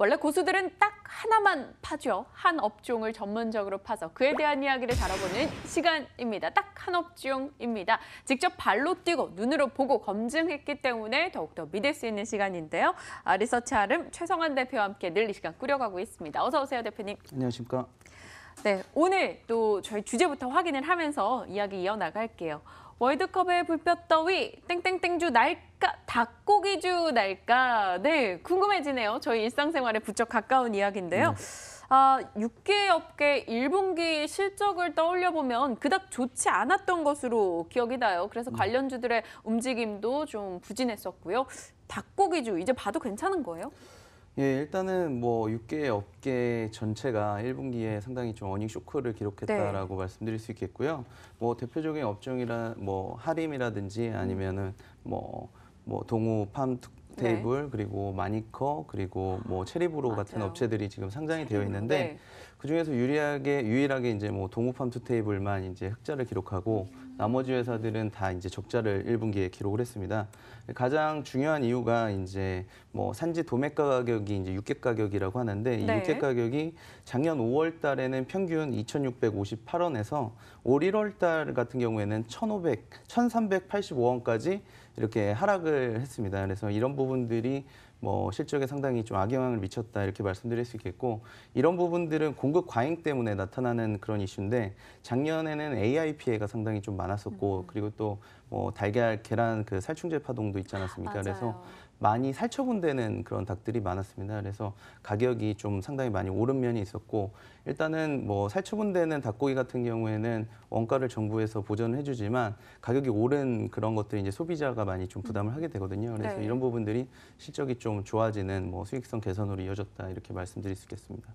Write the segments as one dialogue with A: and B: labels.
A: 원래 고수들은 딱 하나만 파죠. 한 업종을 전문적으로 파서 그에 대한 이야기를 다뤄보는 시간입니다. 딱 한 업종입니다. 직접 발로 뛰고 눈으로 보고 검증했기 때문에 더욱더 믿을 수 있는 시간인데요. 리서치 아름 최성환 대표와 함께 늘 이 시간 꾸려가고 있습니다. 어서 오세요, 대표님.
B: 안녕하십니까.
A: 네, 오늘 또 저희 주제부터 확인을 하면서 이야기 이어나갈게요. 월드컵의 불볕더위, 땡땡땡주 날까, 닭고기주 날까? 네, 궁금해지네요. 저희 일상생활에 부쩍 가까운 이야기인데요.
B: 네.
A: 육계업계 1분기 실적을 떠올려보면 그닥 좋지 않았던 것으로 기억이 나요. 그래서 관련주들의 움직임도 좀 부진했었고요. 닭고기주, 이제 봐도 괜찮은 거예요?
B: 예, 일단은 뭐 육계 업계 전체가 1분기에 상당히 좀 어닝 쇼크를 기록했다라고 말씀드릴 수 있겠고요. 뭐 대표적인 업종이라 뭐 하림이라든지 아니면은 뭐 동우 팜 테이블 그리고 마니커 그리고 뭐 체리브로 같은 업체들이 지금 상장이 되어 있는데 그 중에서 유일하게 이제 뭐 동우 팜 테이블만 이제 흑자를 기록하고 나머지 회사들은 다 이제 적자를 1분기에 기록을 했습니다. 가장 중요한 이유가 이제 뭐 산지 도매가 가격이 이제 육계 가격이라고 하는데 이 육계 가격이 작년 5월 달에는 평균 2,658원에서 올 1월 달 같은 경우에는 1,385원까지 이렇게 하락을 했습니다. 그래서 이런 부분들이 뭐 실적에 상당히 좀 악영향을 미쳤다 이렇게 말씀드릴 수 있겠고 이런 부분들은 공급 과잉 때문에 나타나는 그런 이슈인데 작년에는 AI 피해가 상당히 좀 많았었고 그리고 또 뭐 달걀, 계란 그 살충제 파동도 있지 않았습니까? 그래서 많이 살처분되는 그런 닭들이 많았습니다. 그래서 가격이 좀 상당히 많이 오른 면이 있었고 일단은 뭐 살처분되는 닭고기 같은 경우에는 원가를 정부에서 보전을 해주지만 가격이 오른 그런 것들이 이제 소비자가 많이 좀 부담을 하게 되거든요. 그래서 이런 부분들이 실적이 좀 좋아지는 뭐 수익성 개선으로 이어졌다 이렇게 말씀드릴 수 있겠습니다.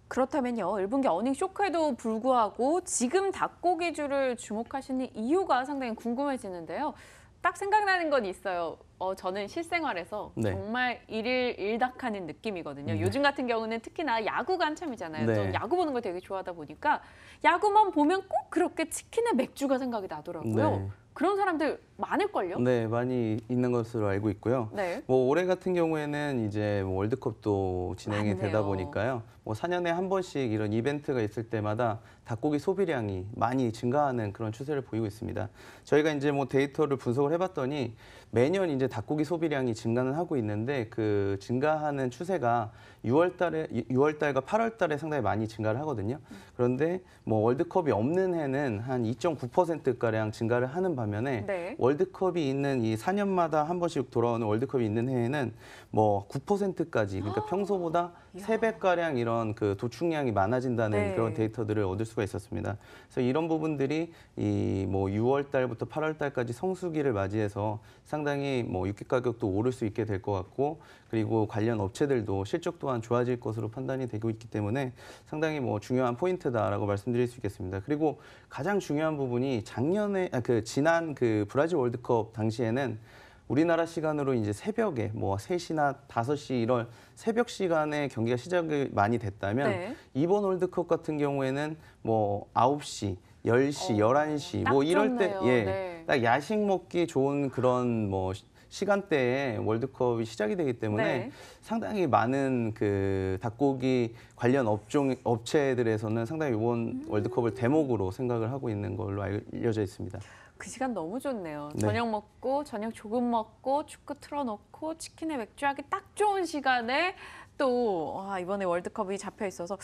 A: 그렇다면요, 1분기 어닝 쇼크에도 불구하고 지금 닭고기주를 주목하시는 이유가 상당히 궁금해지는데요. 딱 생각나는 건 있어요. 저는 실생활에서 정말 일일 일닭하는 느낌이거든요. 요즘 같은 경우는 특히나 야구가 한참이잖아요. 또 야구 보는 걸 되게 좋아하다 보니까 야구만 보면 꼭 그렇게 치킨에 맥주가 생각이 나더라고요. 그런 사람들 많을걸요?
B: 네, 많이 있는 것으로 알고 있고요. 뭐 올해 같은 경우에는 이제 뭐 월드컵도 진행이 되다 보니까요. 뭐 4년에 한 번씩 이런 이벤트가 있을 때마다 닭고기 소비량이 많이 증가하는 그런 추세를 보이고 있습니다. 저희가 이제 뭐 데이터를 분석을 해봤더니 매년 이제 닭고기 소비량이 증가는 하고 있는데 그 증가하는 추세가 6월 달과 8월 달에 상당히 많이 증가를 하거든요. 그런데 뭐 월드컵이 없는 해는 한 2.9%가량 증가를 하는 반면에 월드컵이 있는 이 4년마다 한 번씩 돌아오는 월드컵이 있는 해에는 뭐 9%까지 그러니까 평소보다 3배가량 이런 그 도축량이 많아진다는 그런 데이터들을 얻을 수가 있었습니다. 그래서 이런 부분들이 이 뭐 6월 달부터 8월 달까지 성수기를 맞이해서 상당히 뭐 육계 가격도 오를 수 있게 될 것 같고 그리고 관련 업체들도 실적 또한 좋아질 것으로 판단이 되고 있기 때문에 상당히 뭐 중요한 포인트다라고 말씀드릴 수 있겠습니다. 그리고 가장 중요한 부분이 지난 그 브라질 월드컵 당시에는 우리나라 시간으로 이제 새벽에 뭐 3시나 5시 이런 새벽 시간에 경기가 시작이 많이 됐다면 이번 월드컵 같은 경우에는 뭐 9시, 10시, 11시 뭐 이럴 때 딱 야식 먹기 좋은 그런 뭐 시간대에 월드컵이 시작이 되기 때문에 상당히 많은 그 닭고기 관련 업체들에서는 상당히 이번 월드컵을 대목으로 생각을 하고 있는 걸로 알려져 있습니다.
A: 그 시간 너무 좋네요. 저녁 먹고 저녁 조금 먹고 축구 틀어놓고 치킨에 맥주하기 딱 좋은 시간에 또 이번에 월드컵이 잡혀 있어서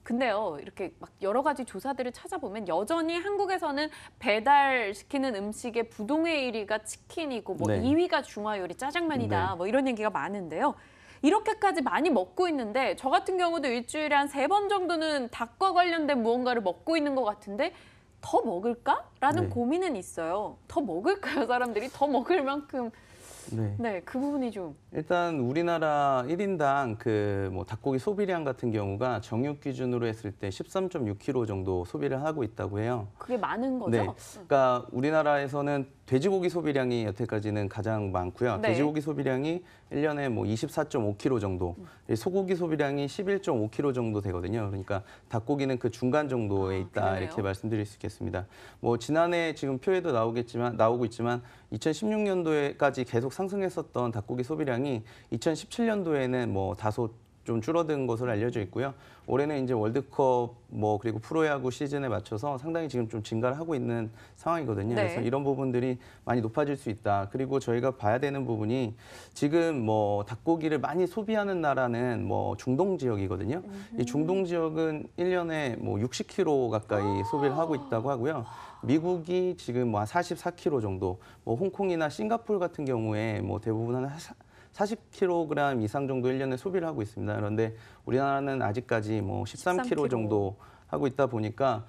A: 근데요, 이렇게 막 여러 가지 조사들을 찾아보면 여전히 한국에서는 배달시키는 음식의 부동의 1위가 치킨이고 뭐 2위가 중화요리 짜장면이다 뭐 이런 얘기가 많은데요. 이렇게까지 많이 먹고 있는데 저 같은 경우도 일주일에 한 3번 정도는 닭과 관련된 무언가를 먹고 있는 것 같은데 더 먹을까?라는 고민은 있어요. 더 먹을까요, 사람들이? 더 먹을 만큼. 그 부분이 좀.
B: 일단 우리나라 1인당 그 뭐 닭고기 소비량 같은 경우가 정육 기준으로 했을 때 13.6kg 정도 소비를 하고 있다고 해요.
A: 그게 많은 거죠?
B: 그러니까 우리나라에서는 돼지고기 소비량이 여태까지는 가장 많고요. 돼지고기 소비량이 1년에 뭐 24.5kg 정도, 소고기 소비량이 11.5kg 정도 되거든요. 그러니까 닭고기는 그 중간 정도에 있다 이렇게 말씀드릴 수 있겠습니다. 뭐 지난해 지금 표에도 나오고 있지만 2016년도에까지 계속 상승했었던 닭고기 소비량이 2017년도에는 뭐 다소 좀 줄어든 것으로 알려져 있고요. 올해는 이제 월드컵 그리고 프로야구 시즌에 맞춰서 상당히 지금 좀 증가를 하고 있는 상황이거든요.
A: 네.
B: 그래서 이런 부분들이 많이 높아질 수 있다. 그리고 저희가 봐야 되는 부분이 지금 닭고기를 많이 소비하는 나라는 중동 지역이거든요. 이 중동 지역은 1년에 60kg 가까이 소비를 하고 있다고 하고요. 미국이 지금 한 44kg 정도, 홍콩이나 싱가포르 같은 경우에 대부분 한 40kg 이상 정도 1년에 소비를 하고 있습니다. 그런데 우리나라는 아직까지 13kg 정도 하고 있다 보니까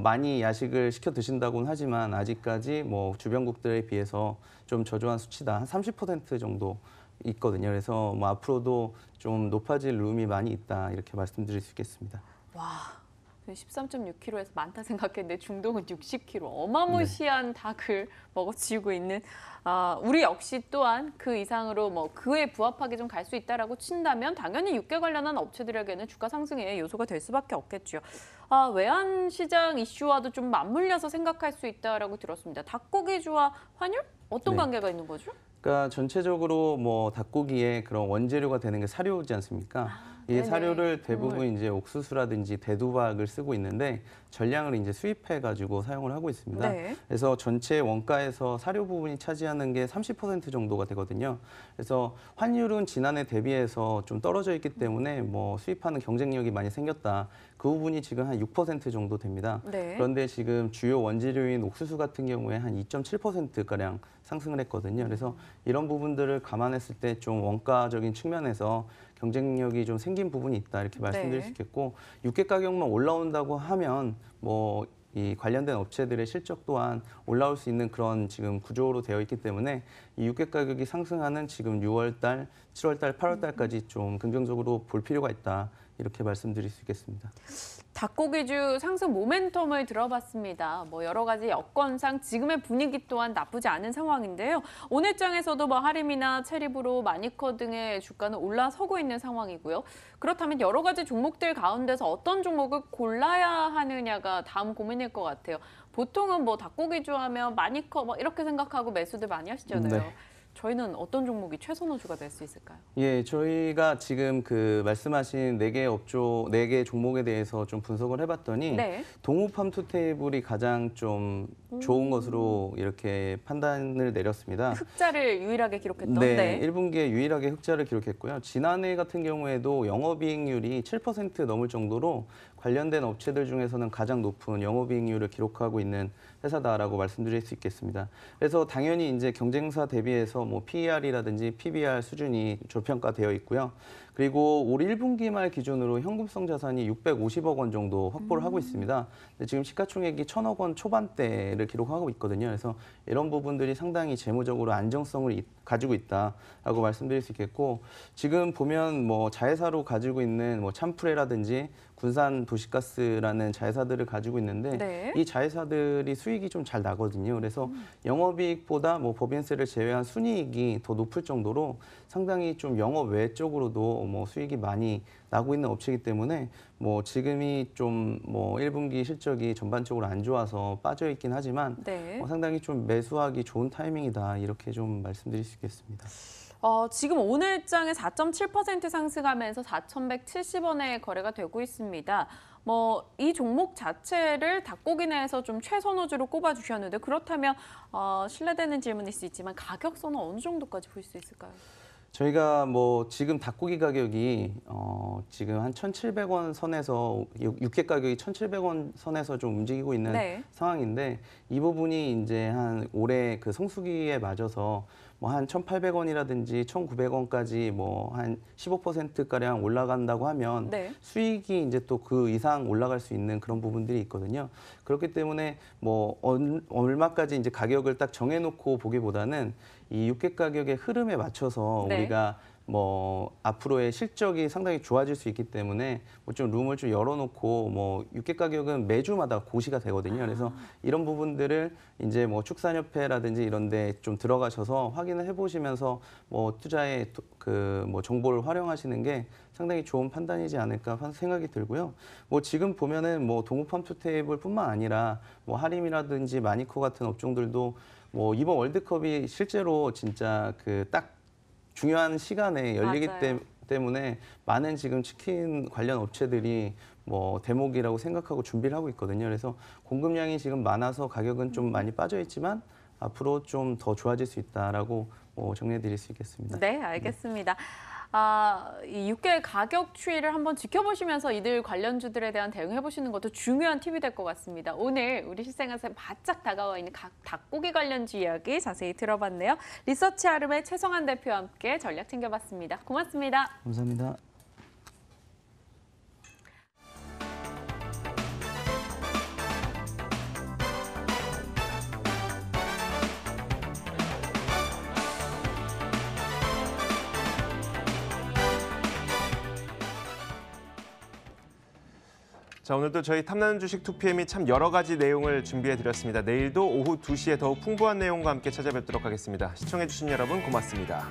B: 많이 야식을 시켜 드신다고는 하지만 아직까지 주변국들에 비해서 좀 저조한 수치다. 한 30% 정도 있거든요. 그래서 앞으로도 좀 높아질 룸이 많이 있다. 이렇게 말씀드릴 수 있겠습니다.
A: 와. 13.6kg에서 많다 생각했는데 중동은 60kg. 어마무시한 닭을 먹어치우고 있는 우리 역시 또한 그 이상으로 그에 부합하게 좀 갈 수 있다라고 친다면 당연히 육계 관련한 업체들에게는 주가 상승의 요소가 될 수밖에 없겠죠. 외환 시장 이슈와도 좀 맞물려서 생각할 수 있다라고 들었습니다. 닭고기주와 환율? 어떤 관계가 있는 거죠?
B: 그러니까 전체적으로 닭고기의 그런 원재료가 되는 게 사료지 않습니까? 이 사료를 대부분 이제 옥수수라든지 대두박을 쓰고 있는데 전량을 이제 수입해 가지고 사용을 하고 있습니다.
A: 네.
B: 그래서 전체 원가에서 사료 부분이 차지하는 게 30% 정도가 되거든요. 그래서 환율은 지난해 대비해서 좀 떨어져 있기 때문에 수입하는 경쟁력이 많이 생겼다. 그 부분이 지금 한 6% 정도 됩니다.
A: 네.
B: 그런데 지금 주요 원재료인 옥수수 같은 경우에 한 2.7%가량 상승을 했거든요. 그래서 이런 부분들을 감안했을 때 좀 원가적인 측면에서 경쟁력이 좀 생긴 부분이 있다 이렇게 말씀드릴 수 있겠고 육계 가격만 올라온다고 하면 이 관련된 업체들의 실적 또한 올라올 수 있는 그런 지금 구조로 되어 있기 때문에 이 육계 가격이 상승하는 지금 6월달, 7월달, 8월달까지 좀 긍정적으로 볼 필요가 있다 이렇게 말씀드릴 수 있겠습니다.
A: 닭고기주 상승 모멘텀을 들어봤습니다. 여러 가지 여건상 지금의 분위기 또한 나쁘지 않은 상황인데요. 오늘 장에서도 하림이나 체리브로, 마니커 등의 주가는 올라서고 있는 상황이고요. 그렇다면 여러 가지 종목들 가운데서 어떤 종목을 골라야 하느냐가 다음 고민일 것 같아요. 보통은 닭고기주 하면 마니커 이렇게 생각하고 매수들 많이 하시잖아요.
B: 네.
A: 저희는 어떤 종목이 최선호주가 될 수 있을까요?
B: 예, 저희가 지금 말씀하신 4개 업종, 4개 종목에 대해서 좀 분석을 해봤더니
A: 네.
B: 동우팜투테이블이 가장 좀 좋은 것으로 이렇게 판단을 내렸습니다.
A: 흑자를 유일하게 기록했던.
B: 네, 1분기에 유일하게 흑자를 기록했고요. 지난해 같은 경우에도 영업이익률이 7% 넘을 정도로 관련된 업체들 중에서는 가장 높은 영업이익률을 기록하고 있는 회사다라고 말씀드릴 수 있겠습니다. 그래서 당연히 이제 경쟁사 대비해서 PER이라든지 PBR 수준이 저평가되어 있고요. 그리고 올 1분기 말 기준으로 현금성 자산이 650억 원 정도 확보를 하고 있습니다. 지금 시가총액이 1,000억 원 초반대를 기록하고 있거든요. 그래서 이런 부분들이 상당히 재무적으로 안정성을 가지고 있다라고 말씀드릴 수 있겠고 지금 보면 자회사로 가지고 있는 참프레라든지 군산 도시가스라는 자회사들을 가지고 있는데
A: 네.
B: 이 자회사들이 수익이 좀 잘 나거든요. 그래서 영업이익보다 법인세를 제외한 순이익이 더 높을 정도로 상당히 좀 영업 외 쪽으로도 수익이 많이 나고 있는 업체이기 때문에 지금이 좀 1분기 실적이 전반적으로 안 좋아서 빠져 있긴 하지만
A: 네.
B: 상당히 좀 매수하기 좋은 타이밍이다 이렇게 좀 말씀드릴 수 있겠습니다.
A: 지금 오늘 장에 4.7% 상승하면서 4,170원에 거래가 되고 있습니다. 이 종목 자체를 닭고기 내에서 좀 최선호주로 꼽아주셨는데 그렇다면 실례되는 질문일 수 있지만 가격선은 어느 정도까지 볼 수 있을까요?
B: 저희가 지금 닭고기 가격이 지금 한 1,700원 선에서 육회 가격이 1,700원 선에서 좀 움직이고 있는
A: 네.
B: 상황인데 이 부분이 이제 한 올해 그 성수기에 맞아서 한 1,800원이라든지 1,900원까지 한 15%가량 올라간다고 하면
A: 네.
B: 수익이 이제 또 그 이상 올라갈 수 있는 그런 부분들이 있거든요. 그렇기 때문에 얼마까지 이제 가격을 딱 정해놓고 보기보다는 이 육계 가격의 흐름에 맞춰서
A: 네.
B: 우리가 앞으로의 실적이 상당히 좋아질 수 있기 때문에 좀 룸을 좀 열어놓고 육계 가격은 매주마다 고시가 되거든요. 그래서 이런 부분들을 이제 축산협회라든지 이런 데 좀 들어가셔서 확인을 해보시면서 투자에 정보를 활용하시는 게 상당히 좋은 판단이지 않을까 생각이 들고요. 지금 보면은 동우팜투테이블뿐만 아니라 하림이라든지 마니코 같은 업종들도 이번 월드컵이 실제로 진짜 딱 중요한 시간에 열리기
A: 맞아요.
B: 때문에 때문에 많은 지금 치킨 관련 업체들이 뭐 대목이라고 생각하고 준비를 하고 있거든요. 그래서 공급량이 지금 많아서 가격은 좀 많이 빠져 있지만 앞으로 좀 더 좋아질 수 있다라고 정리해 드릴 수 있겠습니다.
A: 네, 알겠습니다. 이 육개 가격 추이를 한번 지켜보시면서 이들 관련주들에 대한 대응해 보시는 것도 중요한 팁이 될 것 같습니다. 오늘 우리 실생활에 바짝 다가와 있는 닭고기 관련주 이야기 자세히 들어봤네요. 리서치 아름의 최성환 대표와 함께 전략 챙겨봤습니다. 고맙습니다.
B: 감사합니다.
C: 자, 오늘도 저희 탐나는 주식 2PM이 참 여러 가지 내용을 준비해드렸습니다. 내일도 오후 2시에 더욱 풍부한 내용과 함께 찾아뵙도록 하겠습니다. 시청해주신 여러분 고맙습니다.